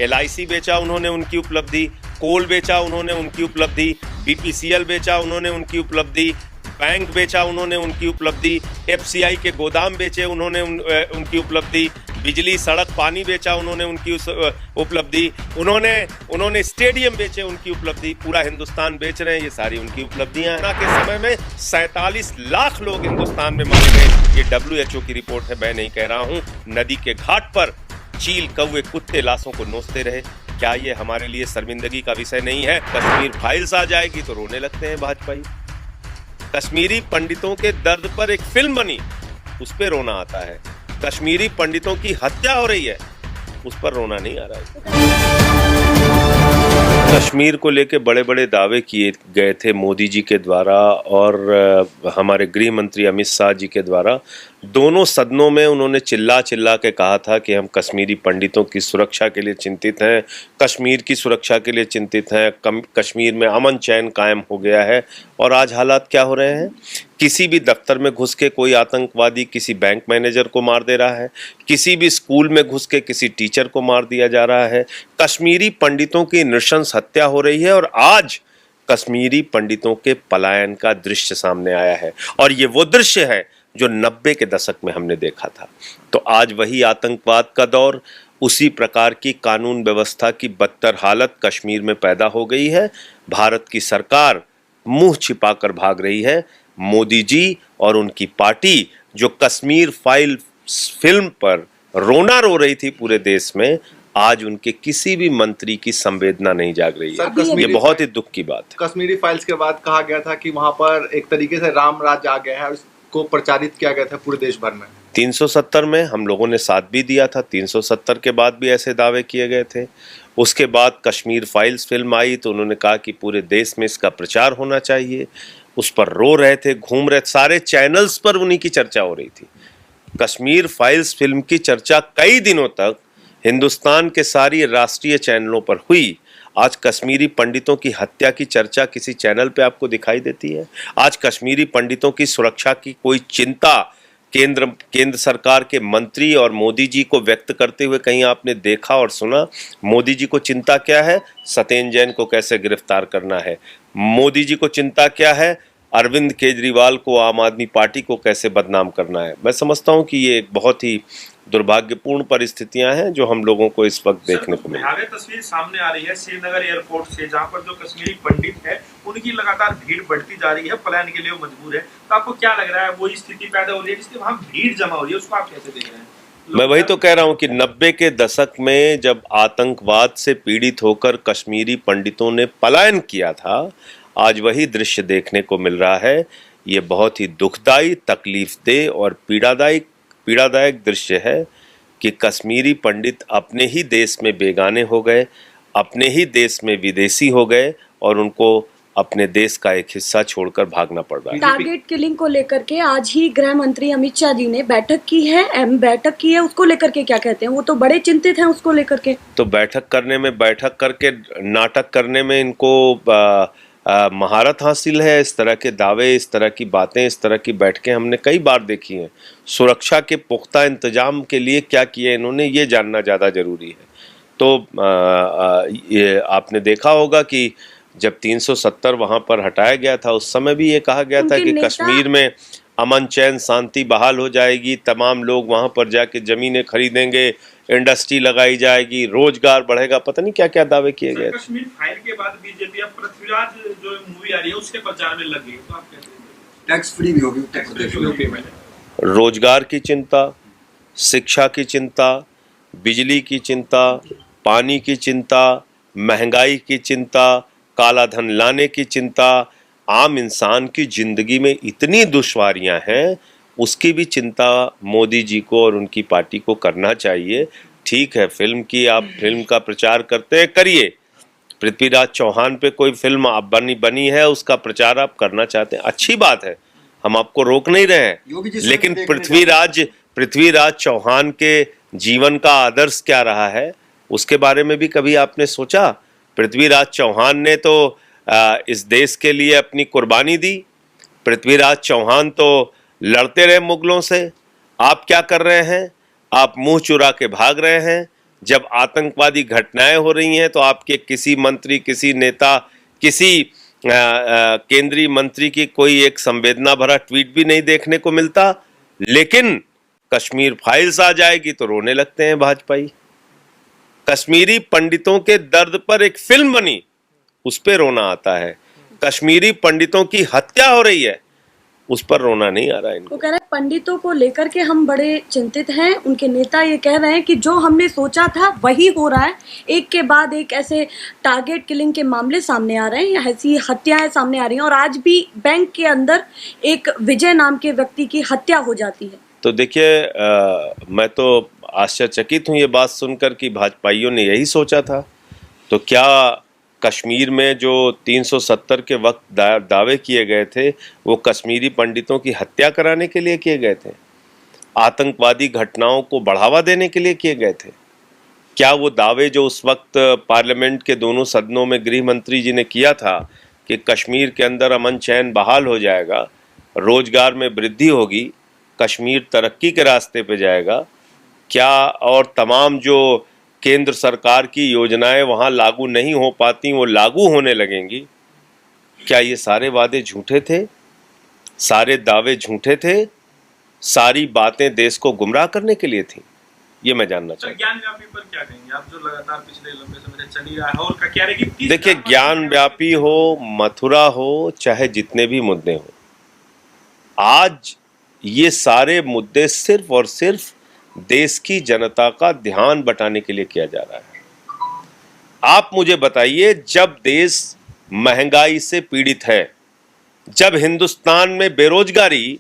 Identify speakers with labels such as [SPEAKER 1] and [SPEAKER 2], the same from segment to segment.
[SPEAKER 1] LIC बेचा उन्होंने, उनकी उपलब्धि, कोल बेचा उन्होंने, उनकी उपलब्धि, BPCL बेचा उन्होंने, उनकी उपलब्धि, बैंक बेचा उन्होंने, उनकी उपलब्धि, FCI के गोदाम बेचे उन्होंने, उनकी उपलब्धि, बिजली सड़क पानी बेचा उन्होंने, उनकी उपलब्धि, उन्होंने स्टेडियम बेचे, उनकी उपलब्धि, पूरा हिंदुस्तान बेच रहे हैं, ये सारी उनकी उपलब्धियां हैं। के समय में 47 लाख लोग हिंदुस्तान में मारे गए, ये WHO की रिपोर्ट है, मैं नहीं कह रहा हूं। नदी के घाट पर चील कौवे कुत्ते लाशों को नोचते रहे, क्या ये हमारे लिए शर्मिंदगी का विषय नहीं है? कश्मीर फाइल्स आ जाएगी तो रोने लगते हैं भाजपाई। कश्मीरी पंडितों के दर्द पर एक फिल्म बनी, उस पर रोना आता है। कश्मीरी पंडितों की हत्या हो रही है, उस पर रोना नहीं आ रहा है। कश्मीर को लेके बड़े बड़े दावे किए गए थे मोदी जी के द्वारा और हमारे गृह मंत्री अमित शाह जी के द्वारा। दोनों सदनों में उन्होंने चिल्ला चिल्ला के कहा था कि हम कश्मीरी पंडितों की सुरक्षा के लिए चिंतित हैं, कश्मीर की सुरक्षा के लिए चिंतित हैं, कश्मीर में अमन चैन कायम हो गया है। और आज हालात क्या हो रहे हैं? किसी भी दफ्तर में घुस के कोई आतंकवादी किसी बैंक मैनेजर को मार दे रहा है, किसी भी स्कूल में घुस के किसी टीचर को मार दिया जा रहा है, कश्मीरी पंडितों की नृशंस हत्या हो रही है। और आज कश्मीरी पंडितों के पलायन का दृश्य सामने आया है, और ये वो दृश्य है जो 90 के दशक में हमने देखा था। तो आज वही आतंकवाद का दौर, उसी प्रकार की कानून व्यवस्था की बदतर हालत कश्मीर में पैदा हो गई है। भारत की सरकार मुंह छिपाकर भाग रही है। मोदी जी और उनकी पार्टी जो कश्मीर फाइल फिल्म पर रोना रो रही थी पूरे देश में, आज उनके किसी भी मंत्री की संवेदना नहीं जाग रही है। ये बहुत ही दुख की बात है।
[SPEAKER 2] कश्मीरी फाइल्स के बाद कहा गया था कि वहां पर एक तरीके से राम राज आ गया है, उसको प्रचारित किया गया था पूरे देश भर में।
[SPEAKER 1] 370 में हम लोगों ने साथ भी दिया था, 370 के बाद भी ऐसे दावे किए गए थे। उसके बाद कश्मीर फाइल्स फिल्म आई तो उन्होंने कहा कि पूरे देश में इसका प्रचार होना चाहिए। उस पर रो रहे थे, घूम रहे, सारे चैनल्स पर उन्हीं की चर्चा हो रही थी। कश्मीर फाइल्स फिल्म की चर्चा कई दिनों तक हिंदुस्तान के सारी राष्ट्रीय चैनलों पर हुई। आज कश्मीरी पंडितों की हत्या की चर्चा किसी चैनल पे आपको दिखाई देती है? आज कश्मीरी पंडितों की सुरक्षा की कोई चिंता केंद्र सरकार के मंत्री और मोदी जी को व्यक्त करते हुए कहीं आपने देखा और सुना? मोदी जी को चिंता क्या है? सत्येंद्र जैन को कैसे गिरफ्तार करना है। मोदी जी को चिंता क्या है? अरविंद केजरीवाल को, आम आदमी पार्टी को कैसे बदनाम करना है। मैं समझता हूं कि ये एक बहुत ही दुर्भाग्यपूर्ण परिस्थितियां हैं जो हम लोगों को इस वक्त देखने को मिली।
[SPEAKER 3] तस्वीर सामने आ रही है श्रीनगर एयरपोर्ट से, जहां पर जो कश्मीरी पंडित है उनकी लगातार भीड़ बढ़ती जा रही है, पलायन के लिए वो मजबूर है। तो आपको क्या लग रहा है, वही स्थिति पैदा हो रही है जिससे वहां भीड़ जमा हो रही है, उसको आप कैसे देख रहे हैं?
[SPEAKER 1] मैं वही तो कह रहा हूं कि 90 के दशक में जब आतंकवाद से पीड़ित होकर कश्मीरी पंडितों ने पलायन किया था, आज वही दृश्य देखने को मिल रहा है। ये बहुत ही दुखदाई, तकलीफदेह और पीड़ादायक दृश्य है कि कश्मीरी पंडित अपने ही देश में बेगाने हो गए, अपने ही देश में विदेशी हो गए और उनको अपने देश का एक हिस्सा छोड़कर भागना पड़ रहा है।
[SPEAKER 4] टारगेट किलिंग को लेकर के आज ही गृह मंत्री अमित शाह जी ने बैठक की है, उसको लेकर के क्या कहते हैं? वो तो बड़े चिंतित हैं उसको लेकर के।
[SPEAKER 1] तो बैठक करके नाटक करने में इनको महारत हासिल है। इस तरह के दावे, इस तरह की बातें, इस तरह की बैठकें हमने कई बार देखी हैं। सुरक्षा के पुख्ता इंतजाम के लिए क्या किया इन्होंने, ये जानना ज़्यादा ज़रूरी है। तो ये आपने देखा होगा कि जब 370 वहाँ पर हटाया गया था, उस समय भी ये कहा गया था कि कश्मीर में अमन चैन शांति बहाल हो जाएगी, तमाम लोग वहाँ पर जाके ज़मीनें खरीदेंगे, इंडस्ट्री लगाई जाएगी, रोजगार बढ़ेगा, पता नहीं क्या क्या दावे किए गए।
[SPEAKER 3] कश्मीर फाइल के बाद बीजेपी अब पृथ्वीराज जो मूवी आ रही है उसके प्रचार में लग गई, तो आप कैसे?
[SPEAKER 2] टैक्स फ्री भी होगी उत्तर प्रदेश में।
[SPEAKER 1] रोजगार की चिंता, शिक्षा की चिंता, बिजली की चिंता, पानी की चिंता, महंगाई की चिंता, काला धन लाने की चिंता, आम इंसान की जिंदगी में इतनी दुश्वारियां हैं, उसकी भी चिंता मोदी जी को और उनकी पार्टी को करना चाहिए। ठीक है, फिल्म का प्रचार करते हैं, करिए। पृथ्वीराज चौहान पे कोई फिल्म आप बनी है, उसका प्रचार आप करना चाहते हैं, अच्छी बात है, हम आपको रोक नहीं रहे हैं। लेकिन पृथ्वीराज चौहान के जीवन का आदर्श क्या रहा है, उसके बारे में भी कभी आपने सोचा? पृथ्वीराज चौहान ने तो इस देश के लिए अपनी कुर्बानी दी। पृथ्वीराज चौहान तो लड़ते रहे मुगलों से। आप क्या कर रहे हैं? आप मुंह चुरा के भाग रहे हैं। जब आतंकवादी घटनाएं हो रही हैं तो आपके किसी मंत्री, किसी नेता, किसी केंद्रीय मंत्री की कोई एक संवेदना भरा ट्वीट भी नहीं देखने को मिलता। लेकिन कश्मीर फाइल्स आ जाएगी तो रोने लगते हैं भाजपाई। कश्मीरी पंडितों के दर्द पर एक फिल्म बनी, उस पर रोना आता है। कश्मीरी पंडितों की हत्या हो रही है, उस पर रोना नहीं आ रहा है इनको।
[SPEAKER 4] वो कह रहे हैं पंडितों को लेकर के हम बड़े चिंतित हैं। उनके नेता ये कह रहे हैं कि जो हमने सोचा था वही हो रहा है। एक के बाद एक ऐसे टारगेट किलिंग के मामले सामने आ रहे हैं, ऐसी हत्याएं सामने आ रही हैं और आज भी बैंक के अंदर एक विजय नाम के व्यक्ति की हत्या हो जाती है।
[SPEAKER 1] तो देखिए, मैं तो आश्चर्यचकित हूँ ये बात सुनकर कि भाजपाइयों ने यही सोचा था। तो क्या कश्मीर में जो 370 के वक्त दावे किए गए थे वो कश्मीरी पंडितों की हत्या कराने के लिए किए गए थे? आतंकवादी घटनाओं को बढ़ावा देने के लिए किए गए थे? क्या वो दावे जो उस वक्त पार्लियामेंट के दोनों सदनों में गृह मंत्री जी ने किया था कि कश्मीर के अंदर अमन चैन बहाल हो जाएगा, रोजगार में वृद्धि होगी, कश्मीर तरक्की के रास्ते पे जाएगा, क्या और तमाम जो केंद्र सरकार की योजनाएं वहां लागू नहीं हो पाती वो लागू होने लगेंगी, क्या ये सारे वादे झूठे थे? सारे दावे झूठे थे? सारी बातें देश को गुमराह करने के लिए थी? ये मैं जानना चाहता हूं।
[SPEAKER 3] ज्ञान व्यापी पर क्या कहेंगे आप, जो लगातार पिछले लंबे समय से चल ही रहा है और क्या रहेगी?
[SPEAKER 1] देखिए, ज्ञान व्यापी हो, मथुरा हो, चाहे जितने भी मुद्दे हो, आज ये सारे मुद्दे सिर्फ और सिर्फ देश की जनता का ध्यान बटाने के लिए किया जा रहा है। आप मुझे बताइए, जब देश महंगाई से पीड़ित है, जब हिंदुस्तान में बेरोजगारी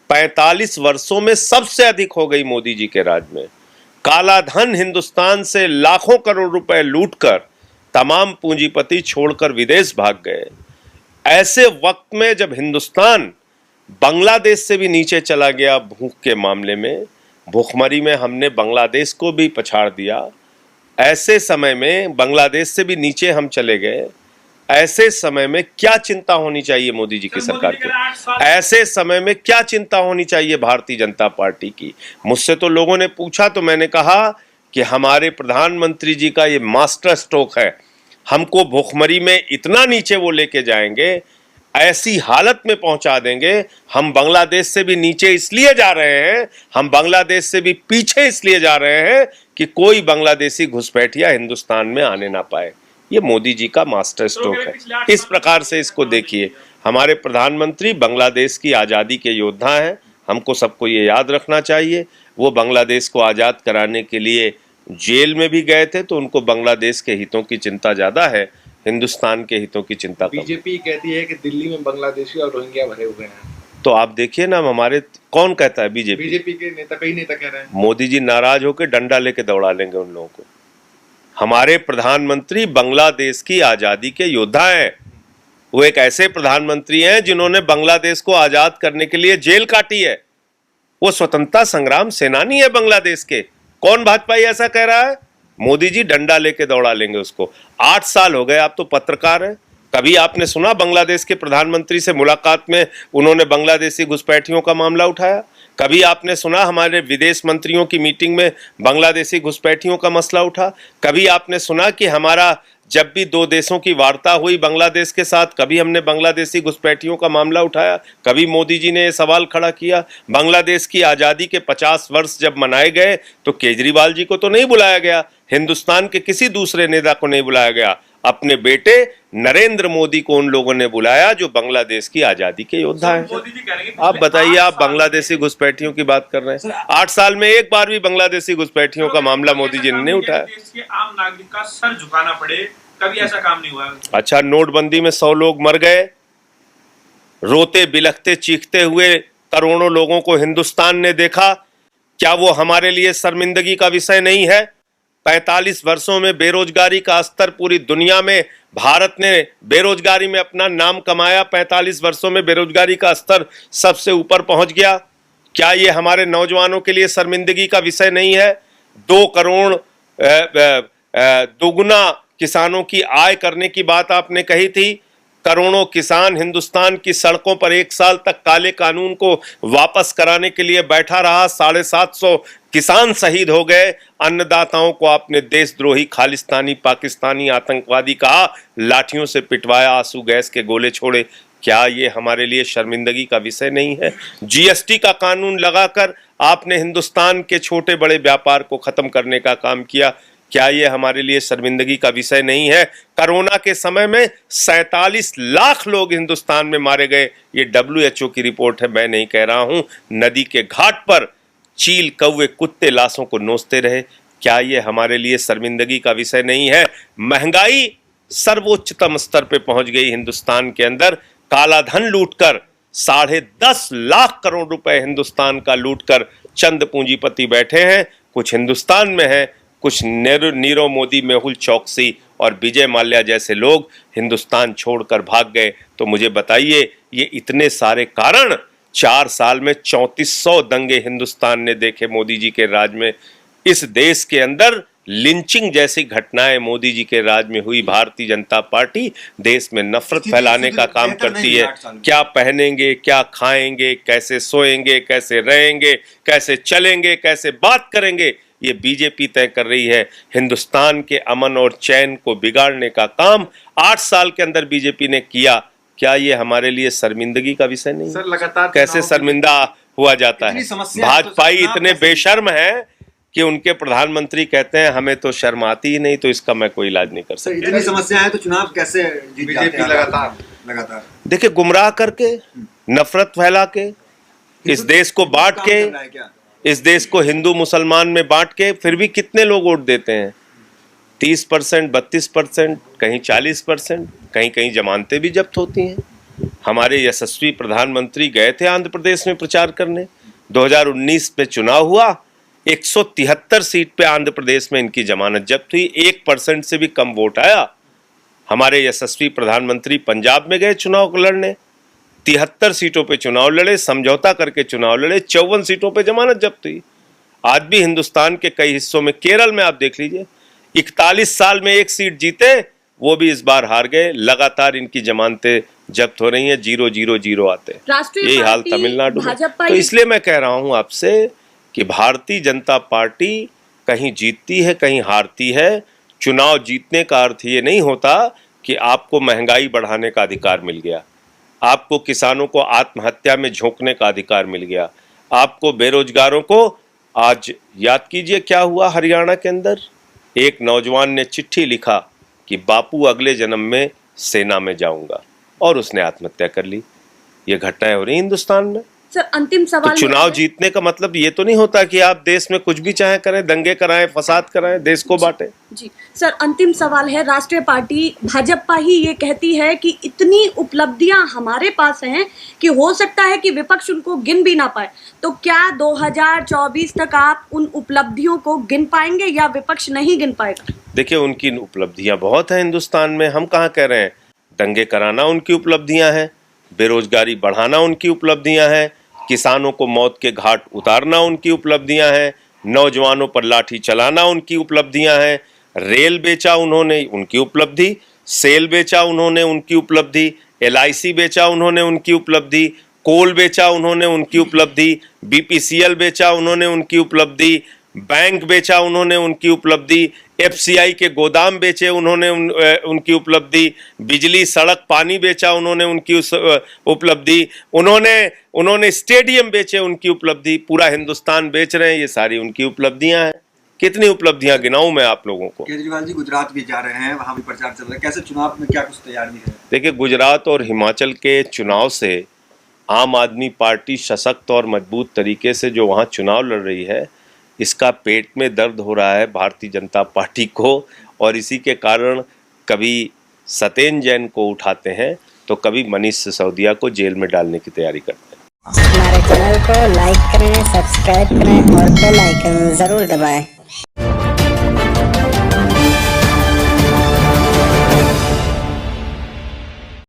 [SPEAKER 1] 45 वर्षों में सबसे अधिक हो गई मोदी जी के राज में, काला धन हिंदुस्तान से लाखों करोड़ रुपए लूटकर तमाम पूंजीपति छोड़कर विदेश भाग गए, ऐसे वक्त में जब हिंदुस्तान बांग्लादेश से भी नीचे चला गया भूख के मामले में, भूखमरी में हमने बांग्लादेश को भी पछाड़ दिया, ऐसे समय में बांग्लादेश से भी नीचे हम चले गए, ऐसे समय में क्या चिंता होनी चाहिए मोदी जी की सरकार को? ऐसे समय में क्या चिंता होनी चाहिए भारतीय जनता पार्टी की? मुझसे तो लोगों ने पूछा तो मैंने कहा कि हमारे प्रधानमंत्री जी का ये मास्टर स्ट्रोक है, हमको भूखमरी में इतना नीचे वो लेके जाएंगे, ऐसी हालत में पहुंचा देंगे। हम बांग्लादेश से भी नीचे इसलिए जा रहे हैं, हम बांग्लादेश से भी पीछे इसलिए जा रहे हैं कि कोई बांग्लादेशी घुसपैठिया हिंदुस्तान में आने ना पाए। ये मोदी जी का मास्टर स्ट्रोक है। इस प्रकार से इसको देखिए, हमारे प्रधानमंत्री बांग्लादेश की आज़ादी के योद्धा हैं, हमको सबको ये याद रखना चाहिए। वो बांग्लादेश को आज़ाद कराने के लिए जेल में भी गए थे, तो उनको बांग्लादेश के हितों की चिंता ज़्यादा है, हिंदुस्तान के हितों की चिंता कम।
[SPEAKER 2] बीजेपी कहती है कि दिल्ली में बांग्लादेशी और रोहिंग्या भरे हुए हैं।
[SPEAKER 1] तो आप देखिए ना, हमारे कौन कहता है? बीजेपी
[SPEAKER 2] के नेता, कई नेता कह रहे हैं।
[SPEAKER 1] मोदी जी नाराज होकर डंडा लेके दौड़ा लेंगे उन लोगों को। हमारे प्रधानमंत्री बांग्लादेश की आजादी के योद्धा हैं। वो एक ऐसे प्रधानमंत्री हैं जिन्होंने बांग्लादेश को आजाद करने के लिए जेल काटी है। वो स्वतंत्रता संग्राम सेनानी है बांग्लादेश के। कौन भाजपाई ऐसा कह रहा है? मोदी जी डंडा लेके दौड़ा लेंगे उसको। 8 साल हो गए, आप तो पत्रकार हैं, कभी आपने सुना बांग्लादेश के प्रधानमंत्री से मुलाकात में उन्होंने बांग्लादेशी घुसपैठियों का मामला उठाया? कभी आपने सुना हमारे विदेश मंत्रियों की मीटिंग में बांग्लादेशी घुसपैठियों का मसला उठा? कभी आपने सुना कि हमारा जब भी 2 देशों की वार्ता हुई बांग्लादेश के साथ, कभी हमने बांग्लादेशी घुसपैठियों का मामला उठाया? कभी मोदी जी ने यह सवाल खड़ा किया? बांग्लादेश की आज़ादी के 50 वर्ष जब मनाए गए तो केजरीवाल जी को तो नहीं बुलाया गया, हिंदुस्तान के किसी दूसरे नेता को नहीं बुलाया गया, अपने बेटे नरेंद्र मोदी को उन लोगों ने बुलाया जो बांग्लादेश की आजादी के योद्धा हैं। आप बताइए, आप बांग्लादेशी घुसपैठियों की बात कर रहे हैं। 8 साल में एक बार भी बांग्लादेशी घुसपैठियों का मामला मोदी जी ने नहीं उठाया।
[SPEAKER 3] देश के आम नागरिक का सर झुकाना पड़े, कभी ऐसा काम नहीं हुआ।
[SPEAKER 1] अच्छा, नोटबंदी में 100 लोग मर गए, रोते बिलखते चीखते हुए करोड़ों लोगों को हिंदुस्तान ने देखा। क्या वो हमारे लिए शर्मिंदगी का विषय नहीं है? 45 वर्षों में बेरोजगारी का स्तर पूरी दुनिया में, भारत ने बेरोजगारी में अपना नाम कमाया। 45 वर्षों में बेरोजगारी का स्तर सबसे ऊपर पहुंच गया। क्या ये हमारे नौजवानों के लिए शर्मिंदगी का विषय नहीं है? 2 करोड़ दोगुना किसानों की आय करने की बात आपने कही थी। करोड़ों किसान हिंदुस्तान की सड़कों पर 1 साल तक काले कानून को वापस कराने के लिए बैठा रहा। 750 किसान शहीद हो गए, अन्नदाताओं को आपने देशद्रोही, खालिस्तानी, पाकिस्तानी, आतंकवादी कहा, लाठियों से पिटवाया, आंसू गैस के गोले छोड़े। क्या ये हमारे लिए शर्मिंदगी का विषय नहीं है? जीएसटी का कानून लगाकर आपने हिंदुस्तान के छोटे बड़े व्यापार को खत्म करने का काम किया। क्या ये हमारे लिए शर्मिंदगी का विषय नहीं है? कोरोना के समय में 47 लाख लोग हिंदुस्तान में मारे गए। ये WHO की रिपोर्ट है, मैं नहीं कह रहा हूं। नदी के घाट पर चील, कौवे, कुत्ते लाशों को नोचते रहे। क्या ये हमारे लिए शर्मिंदगी का विषय नहीं है? महंगाई सर्वोच्चतम स्तर पे पहुंच गई हिंदुस्तान के अंदर। काला धन लूटकर 10.5 लाख करोड़ रुपए हिंदुस्तान का लूटकर चंद पूंजीपति बैठे हैं। कुछ हिंदुस्तान में है, कुछ नीरव मोदी, मेहुल चौकसी और विजय माल्या जैसे लोग हिंदुस्तान छोड़कर भाग गए। तो मुझे बताइए, ये इतने सारे कारण, 4 साल में 3400 दंगे हिंदुस्तान ने देखे मोदी जी के राज में। इस देश के अंदर लिंचिंग जैसी घटनाएं मोदी जी के राज में हुई। भारतीय जनता पार्टी देश में नफरत फैलाने का काम करती है। क्या पहनेंगे, क्या खाएंगे, कैसे सोएंगे, कैसे रहेंगे, कैसे चलेंगे, कैसे बात करेंगे, ये बीजेपी तय कर रही है। हिंदुस्तान के अमन और चैन को बिगाड़ने का काम 8 साल के अंदर बीजेपी ने किया। क्या ये हमारे लिए शर्मिंदगी का विषय नहीं?
[SPEAKER 2] सर, लगातार
[SPEAKER 1] कैसे शर्मिंदा हुआ जाता है? भाजपाई इतने बेशर्म हैं कि उनके प्रधानमंत्री कहते हैं हमें तो शर्म आती ही नहीं, तो इसका मैं कोई इलाज नहीं कर सकता।
[SPEAKER 5] इतनी समस्या है तो चुनाव कैसे जीत जाते हैं? लगातार
[SPEAKER 1] देखिए, गुमराह करके, नफरत फैला के, इस देश को बांट के, इस देश को हिंदू मुसलमान में बांट के, फिर भी कितने लोग वोट देते हैं? 30%, 32%, कहीं 40%, कहीं कहीं जमानतें भी जब्त होती हैं। हमारे यशस्वी प्रधानमंत्री गए थे आंध्र प्रदेश में प्रचार करने। 2019 में चुनाव हुआ, 173 सीट पे आंध्र प्रदेश में इनकी जमानत जब्त हुई, 1% से भी कम वोट आया। हमारे यशस्वी प्रधानमंत्री पंजाब में गए चुनाव लड़ने, 73 सीटों पे चुनाव लड़े, समझौता करके चुनाव लड़े, 54 सीटों पे जमानत जब्त हुई। आज भी हिंदुस्तान के कई हिस्सों में, केरल में आप देख लीजिए, 41 साल में 1 सीट जीते, वो भी इस बार हार गए। लगातार इनकी जमानतें जब्त हो रही हैं, 0-0-0 आते। यही हाल तमिलनाडु में। तो इसलिए मैं कह रहा हूं आपसे कि भारतीय जनता पार्टी कहीं जीतती है, कहीं हारती है। चुनाव जीतने का अर्थ ये नहीं होता कि आपको महंगाई बढ़ाने का अधिकार मिल गया, आपको किसानों को आत्महत्या में झोंकने का अधिकार मिल गया, आपको बेरोजगारों को। आज याद कीजिए क्या हुआ हरियाणा के अंदर। एक नौजवान ने चिट्ठी लिखा कि बापू अगले जन्म में सेना में जाऊंगा, और उसने आत्महत्या कर ली। ये घटनाएं हो रही हिंदुस्तान में।
[SPEAKER 4] सर, अंतिम सवाल,
[SPEAKER 1] तो चुनाव जीतने का मतलब ये तो नहीं होता कि आप देश में कुछ भी चाहे करें, दंगे कराएं, फसाद कराएं, देश को बांटें।
[SPEAKER 4] जी सर, अंतिम सवाल है। राष्ट्रीय पार्टी भाजपा ही ये कहती है कि इतनी उपलब्धियां हमारे पास हैं कि हो सकता है कि विपक्ष उनको गिन भी ना पाए। तो क्या 2024 तक आप उन उपलब्धियों को गिन पाएंगे या विपक्ष नहीं गिन पाएगा?
[SPEAKER 1] देखिए, उनकी उपलब्धियां बहुत हैं हिंदुस्तान में। हम कहाँ कह रहे हैं? दंगे कराना उनकी उपलब्धियां हैं, बेरोजगारी बढ़ाना उनकी उपलब्धियां हैं, किसानों को मौत के घाट उतारना उनकी उपलब्धियां हैं, नौजवानों पर लाठी चलाना उनकी उपलब्धियां हैं, रेल बेचा उन्होंने, उनकी उपलब्धि, सेल बेचा उन्होंने, उनकी उपलब्धि, LIC बेचा उन्होंने, उनकी उपलब्धि, कोल बेचा उन्होंने, उनकी उपलब्धि, BPCL बेचा उन्होंने, उनकी उपलब्धि, बैंक बेचा उन्होंने, उनकी उपलब्धि, FCI के गोदाम बेचे उन्होंने, उनकी उपलब्धि, बिजली, सड़क, पानी बेचा उन्होंने, उनकी उपलब्धि, उन्होंने स्टेडियम बेचे, उनकी उपलब्धि, पूरा हिंदुस्तान बेच रहे हैं, ये सारी उनकी उपलब्धियां हैं। कितनी उपलब्धियां गिनाऊं मैं आप लोगों को?
[SPEAKER 5] केजरीवाल जी गुजरात भी जा रहे हैं, वहां भी प्रचार चल रहा है, कैसे चुनाव में क्या कुछ तैयारी है?
[SPEAKER 1] देखिए, गुजरात और हिमाचल के चुनाव से आम आदमी पार्टी सशक्त और मजबूत तरीके से जो वहाँ चुनाव लड़ रही है, इसका पेट में दर्द हो रहा है भारतीय जनता पार्टी को, और इसी के कारण कभी सत्येंद्र जैन को उठाते हैं तो कभी मनीष सिसोदिया को जेल में डालने की तैयारी करते हैं।
[SPEAKER 6] हमारे चैनल को लाइक करें, सब्सक्राइब करें और बेल आइकन जरूर दबाएं।